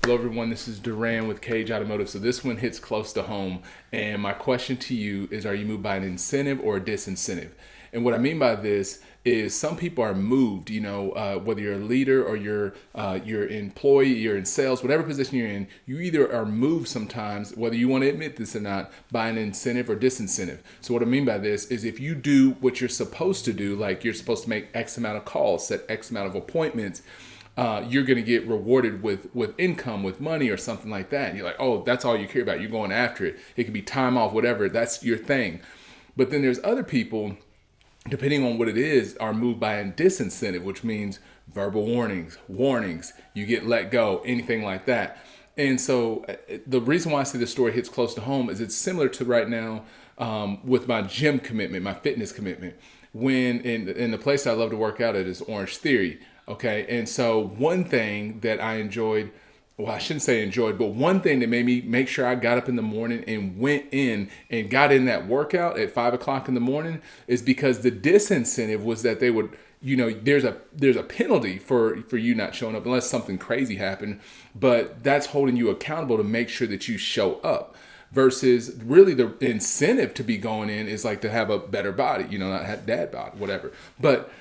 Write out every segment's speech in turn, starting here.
Hello, everyone. This is Duran with Cage Automotive. So this one hits close to home. And my question to you is, are you moved by an incentive or a disincentive? And what I mean by this is some people are moved, whether you're a leader or you're employee, you're in sales, whatever position you're in, you either are moved sometimes, whether you want to admit this or not, by an incentive or disincentive. So what I mean by this is if you do what you're supposed to do, like you're supposed to make X amount of calls, set X amount of appointments, you're going to get rewarded with income, with money or something like that. And you're like, oh, that's all you care about. You're going after it. It could be time off, whatever. That's your thing. But then there's other people, depending on what it is, are moved by a disincentive, which means verbal warnings, you get let go, anything like that. And so the reason why I say this story hits close to home is it's similar to right now with my gym commitment, my fitness commitment. When in the place I love to work out at is Orange Theory. Okay. And so one thing that I enjoyed, well, I shouldn't say enjoyed, but one thing that made me make sure I got up in the morning and went in and got in that workout at 5 o'clock in the morning is because the disincentive was that they would, there's a penalty for you not showing up unless something crazy happened, but that's holding you accountable to make sure that you show up. Versus really the incentive to be going in is like to have a better body, not have dad body, whatever. But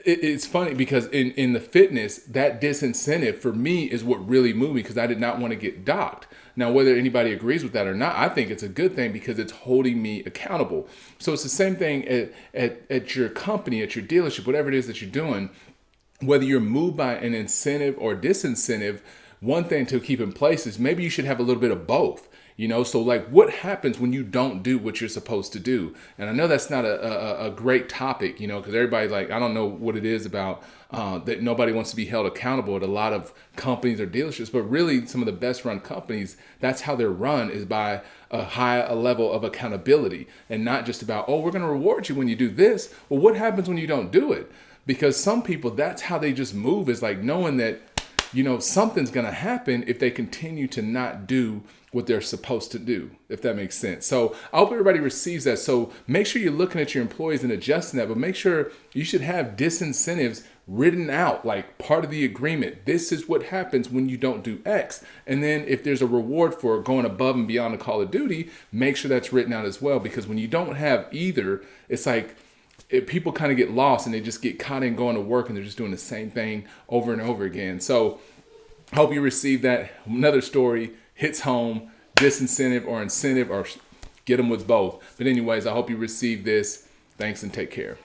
it's funny because in the fitness, that disincentive for me is what really moved me because I did not want to get docked. Now, whether anybody agrees with that or not, I think it's a good thing because it's holding me accountable. So it's the same thing at your company, at your dealership, whatever it is that you're doing, whether you're moved by an incentive or disincentive, one thing to keep in place is maybe you should have a little bit of both. So like what happens when you don't do what you're supposed to do? And I know that's not a great topic, because everybody like, I don't know what it is about that nobody wants to be held accountable at a lot of companies or dealerships, but really some of the best run companies, that's how they're run is by a level of accountability and not just about, oh, we're going to reward you when you do this. Well, what happens when you don't do it? Because some people, that's how they just move is like knowing that, something's going to happen if they continue to not do what they're supposed to do, if that makes sense. So I hope everybody receives that. So make sure you're looking at your employees and adjusting that, but make sure you should have disincentives written out, like part of the agreement. This is what happens when you don't do X. And then if there's a reward for going above and beyond the call of duty, make sure that's written out as well. Because when you don't have either, it's like, people kind of get lost and they just get caught in going to work and they're just doing the same thing over and over again. So I hope you receive that. Another story hits home, disincentive or incentive, or get them with both. But anyways, I hope you receive this. Thanks and take care.